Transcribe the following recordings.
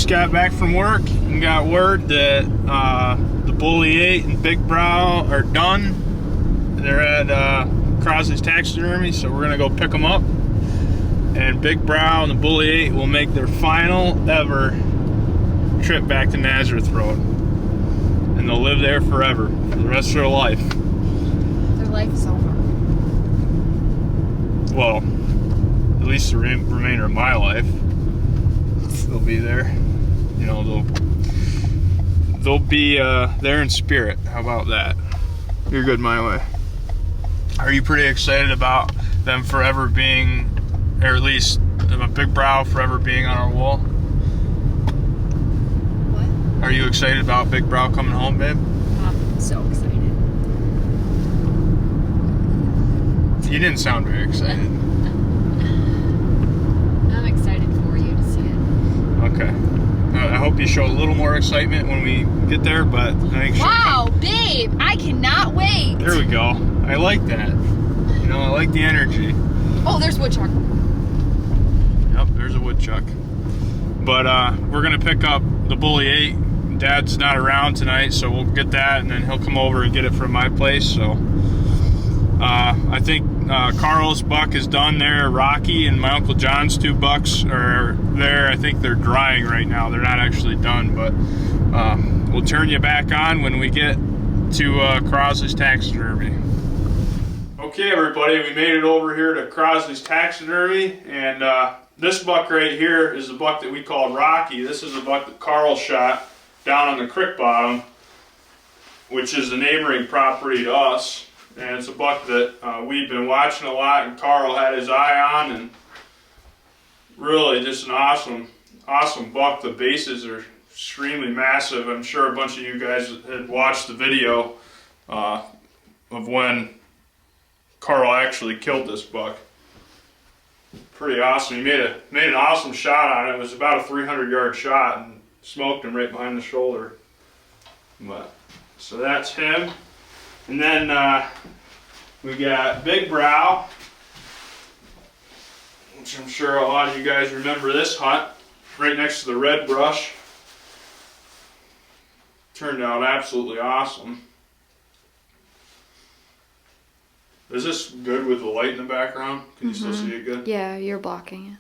just got back from work and got word that the Bully 8 and Big Brow are done. They're at Crossley's Taxidermy, so we're gonna go pick them up. And Big Brow and the Bully 8 will make their final ever trip back to Nazareth Road. And they'll live there forever, for the rest of their life. Their life is over. Well, at least the remainder of my life. They'll be there. You know, they'll be there in spirit. How about that? You're good my way. Are you pretty excited about them forever being, or at least a Big Brow forever being on our wall? What? Are you excited about Big Brow coming home, babe? I'm so excited. You didn't sound very excited. I'm excited for you to see it. Okay. I hope you show a little more excitement when we get there, but I think wow, babe, I cannot wait. There we go. I like that. You know, I like the energy. Oh, there's woodchuck. Yep, there's a woodchuck. But we're gonna pick up the Bully 8. Dad's not around tonight, so we'll get that, and then he'll come over and get it from my place. So I think Carl's buck is done there. Rocky and my Uncle John's 2 bucks are there. I think they're drying right now. They're not actually done, but we'll turn you back on when we get to Crossley's Taxidermy. Okay, everybody, we made it over here to Crossley's Taxidermy, and this buck right here is the buck that we call Rocky. This is a buck that Carl shot down on the creek bottom, which is the neighboring property to us. And it's a buck that we've been watching a lot, and Carl had his eye on, and really just an awesome buck. The bases are extremely massive. I'm sure a bunch of you guys had watched the video of when Carl actually killed this buck. Pretty awesome. He made an awesome shot on it. It was about a 300-yard shot and smoked him right behind the shoulder. But so that's him. And then we got Big Brow, which I'm sure a lot of you guys remember this hunt, right next to the red brush. Turned out absolutely awesome. Is this good with the light in the background? Can you still see it good? Yeah, you're blocking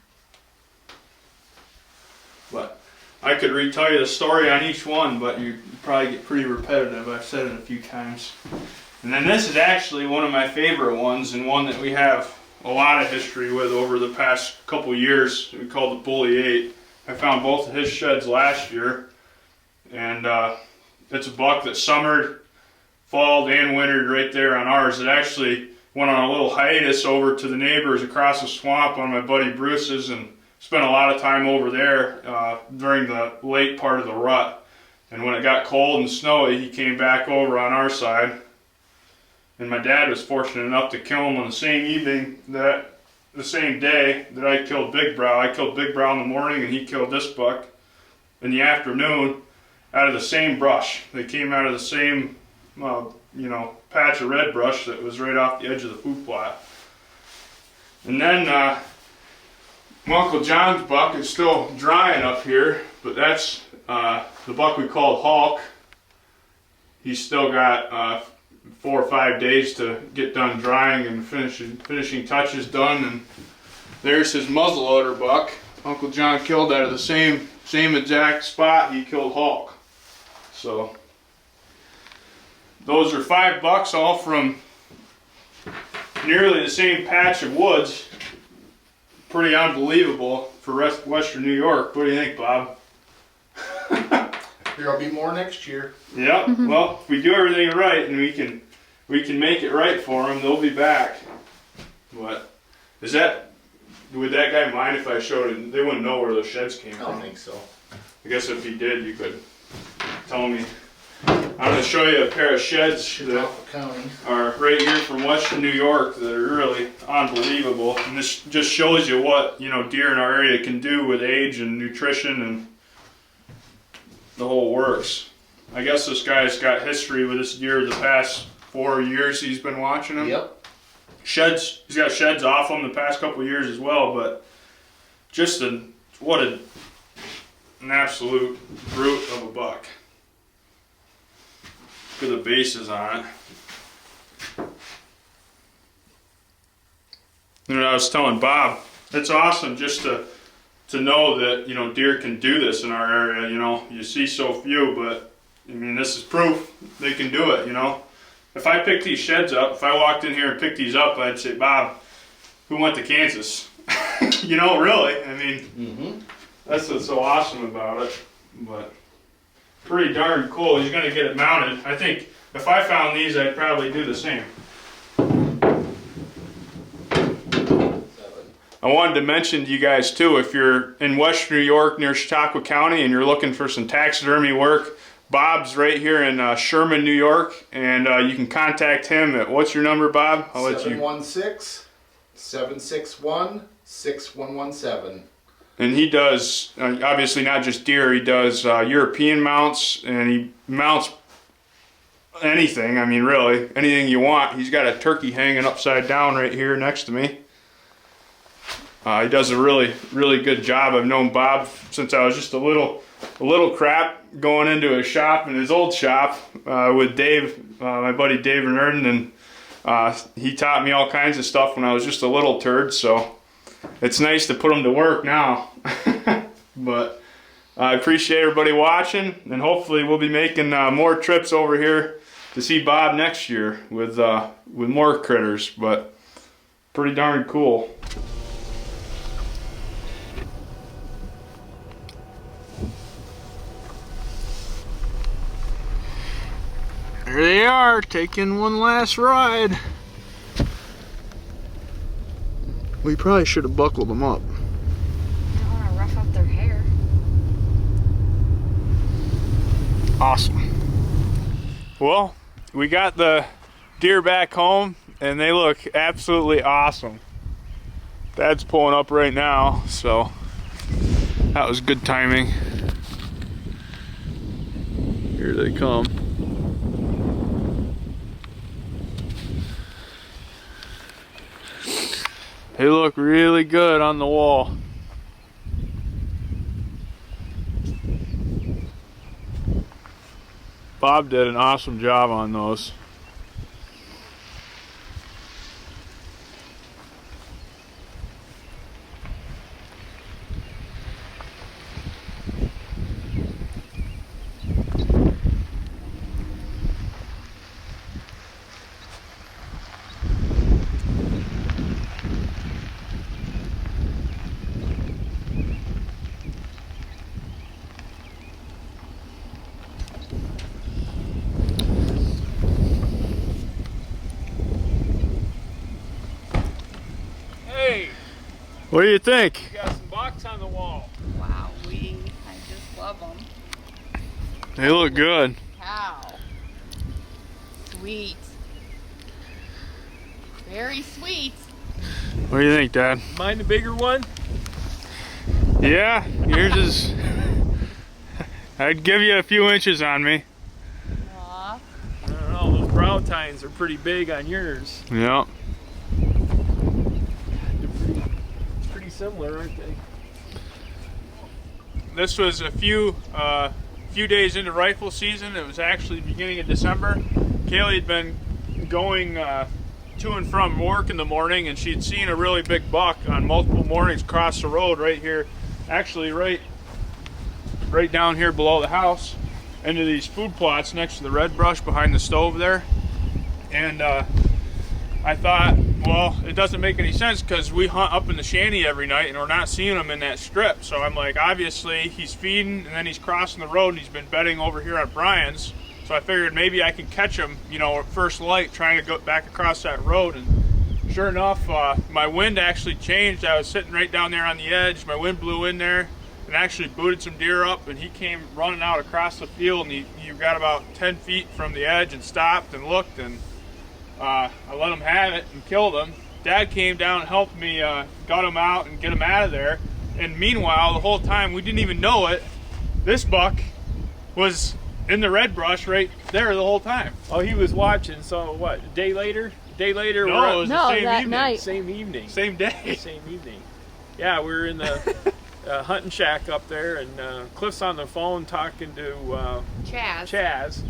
it. But I could retell you the story on each one, but you probably get pretty repetitive. I've said it a few times. And then this is actually one of my favorite ones, and one that we have a lot of history with over the past couple years. We call the Bully 8. I found both of his sheds last year, and it's a buck that summered, falled, and wintered right there on ours. It actually went on a little hiatus over to the neighbors across the swamp on my buddy Bruce's, and spent a lot of time over there during the late part of the rut. And when it got cold and snowy, he came back over on our side. And my dad was fortunate enough to kill him on the same evening, the same day that I killed Big Brow. I killed Big Brow in the morning, and he killed this buck in the afternoon out of the same brush. They came out of the same, patch of red brush that was right off the edge of the food plot. And then my Uncle John's buck is still drying up here, but that's the buck we called Hulk. He's still got 4 or 5 days to get done drying and finishing touches done. And there's his muzzleloader buck. Uncle John killed out of the same exact spot he killed Hulk. So those are 5 bucks, all from nearly the same patch of woods. Pretty unbelievable for Western New York. What do you think, Bob? There'll be more next year. Yep. Well, if we do everything right, and we can make it right for them, they'll be back. What? Would that guy mind if I showed it? They wouldn't know where those sheds came from. I don't think so. I guess if he did, you could tell me. I'm going to show you a pair of sheds that are right here from Western New York that are really unbelievable. And this just shows you what, deer in our area can do with age and nutrition and the whole works. I guess this guy's got history with this deer the past 4 years he's been watching him. Yep. Sheds, he's got sheds off him the past couple years as well, but just what a an absolute brute of a buck. Look at the bases on it. And I was telling Bob, it's awesome just to know that, you know, deer can do this in our area. You know, you see so few, but I mean, this is proof they can do it. You know, if I picked these sheds up, if I walked in here and picked these up, I'd say, Bob, who went to Kansas? You know, really. I mean, that's what's so awesome about it. But pretty darn cool. He's gonna get it mounted. I think if I found these, I'd probably do the same. I wanted to mention to you guys too, if you're in Western New York near Chautauqua County and you're looking for some taxidermy work, Bob's right here in Sherman, New York, and you can contact him at, what's your number, Bob? I'll let you. 716-761-6117. And he does, obviously not just deer, he does European mounts, and he mounts anything, I mean really, anything you want. He's got a turkey hanging upside down right here next to me. He does a really, really good job. I've known Bob since I was just a little crap going into his shop, in his old shop, with Dave, my buddy Dave Renardon, and he taught me all kinds of stuff when I was just a little turd, so it's nice to put him to work now. But I appreciate everybody watching, and hopefully we'll be making more trips over here to see Bob next year with more critters, but pretty darn cool. There they are, taking one last ride. We probably should have buckled them up. I don't want to rough up their hair. Awesome. Well, we got the deer back home, and they look absolutely awesome. Dad's pulling up right now, so that was good timing. Here they come. They look really good on the wall. Bob did an awesome job on those. What do you think? You got some bucks on the wall. Wow, I just love them. They look good. Cow. Sweet. Very sweet. What do you think, Dad? Mine the bigger one? Yeah, yours is... I'd give you a few inches on me. Aw. I don't know, those brow tines are pretty big on yours. Yeah. Similar, aren't they? This was a few days into rifle season. It was actually the beginning of December. Kaylee had been going to and from work in the morning, and she'd seen a really big buck on multiple mornings across the road right here, actually right down here below the house, into these food plots next to the red brush behind the stove there. And I thought, well, it doesn't make any sense because we hunt up in the shanty every night and we're not seeing him in that strip. So I'm like, obviously he's feeding and then he's crossing the road and he's been bedding over here at Brian's. So I figured maybe I can catch him, you know, at first light trying to go back across that road. And sure enough, my wind actually changed. I was sitting right down there on the edge. My wind blew in there and actually booted some deer up, and he came running out across the field, and he got about 10 feet from the edge and stopped and looked, and I let him have it and killed him. Dad came down and helped me gut him out and get him out of there. And meanwhile, the whole time, we didn't even know it, this buck was in the red brush right there the whole time. Oh, he was watching, so what, a day later? No, it was No, the same that evening. night. Same evening. Same day. Same evening. Yeah, we were in the hunting shack up there, and Cliff's on the phone talking to Chaz,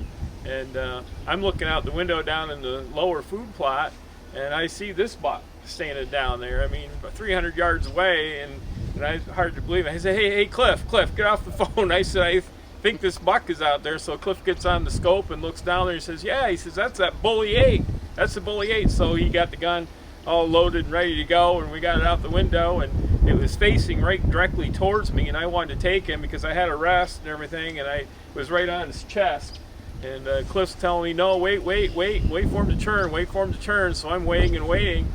and I'm looking out the window down in the lower food plot, and I see this buck standing down there. I mean, about 300 yards away, and it's hard to believe it. I say, hey, Cliff, get off the phone. I said, I think this buck is out there. So Cliff gets on the scope and looks down there and says, yeah, he says, that's that bully 8. That's the bully 8. So he got the gun all loaded and ready to go, and we got it out the window, and it was facing right directly towards me, and I wanted to take him because I had a rest and everything, and I was right on his chest. And Cliff's telling me, no, wait for him to turn, so I'm waiting and waiting,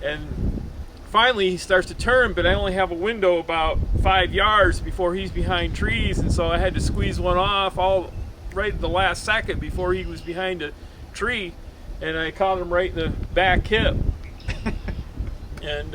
and finally he starts to turn, but I only have a window about 5 yards before he's behind trees, and so I had to squeeze one off all right at the last second before he was behind a tree, and I caught him right in the back hip. And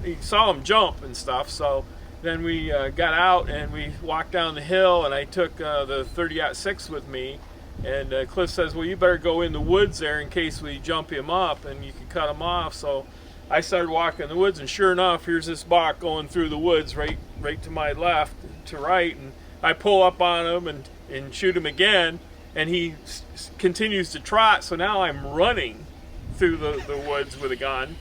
he saw him jump and stuff, so then we got out and we walked down the hill, and I took the 30-06 with me, and Cliff says, well, you better go in the woods there in case we jump him up and you can cut him off. So I started walking in the woods, and sure enough, here's this buck going through the woods right to my left to right, and I pull up on him and shoot him again, and he continues to trot, so now I'm running through the woods with a gun,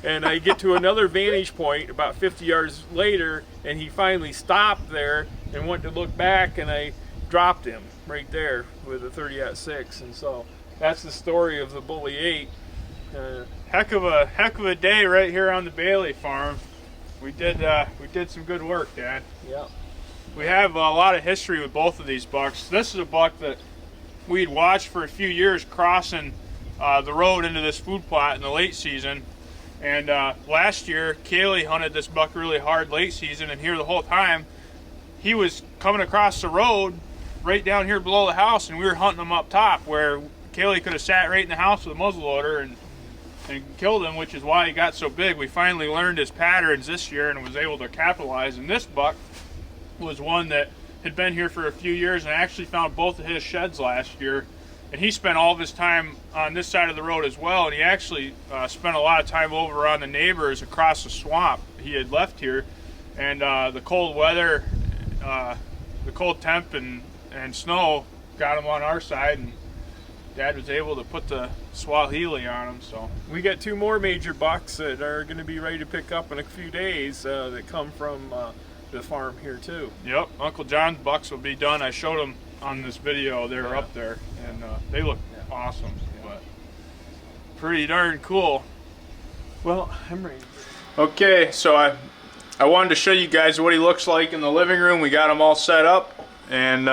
and I get to another vantage point about 50 yards later, and he finally stopped there and went to look back, and I dropped him right there with a 30-06, and so that's the story of the bully 8. Heck of a day right here on the Bailey farm. We did some good work, Dad. Yep. We have a lot of history with both of these bucks. This is a buck that we'd watched for a few years crossing the road into this food plot in the late season, and last year Kaylee hunted this buck really hard late season, and here the whole time he was coming across the road right down here below the house, and we were hunting him up top where Kaylee could have sat right in the house with a muzzleloader and killed him, which is why he got so big. We finally learned his patterns this year and was able to capitalize, and this buck was one that had been here for a few years, and I actually found both of his sheds last year. And he spent all of his time on this side of the road as well, and he actually spent a lot of time over on the neighbors across the swamp he had left here. And the cold weather, the cold temp and snow got him on our side, and Dad was able to put the Swahili on him. So we got 2 more major bucks that are going to be ready to pick up in a few days that come from the farm here too. Yep, Uncle John's bucks will be done. I showed them on this video. They're up there, and they look awesome, but pretty darn cool. Well, I'm ready. Okay, so I wanted to show you guys what he looks like in the living room. We got him all set up, and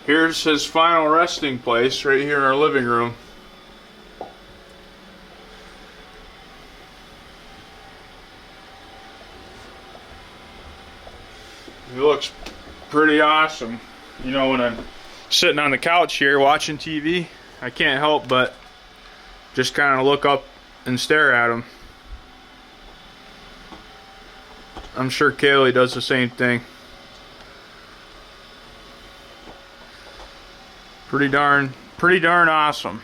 here's his final resting place right here in our living room. He looks pretty awesome. You know, when I'm sitting on the couch here watching TV, I can't help but just kind of look up and stare at him. I'm sure Kaylee does the same thing. Pretty darn awesome.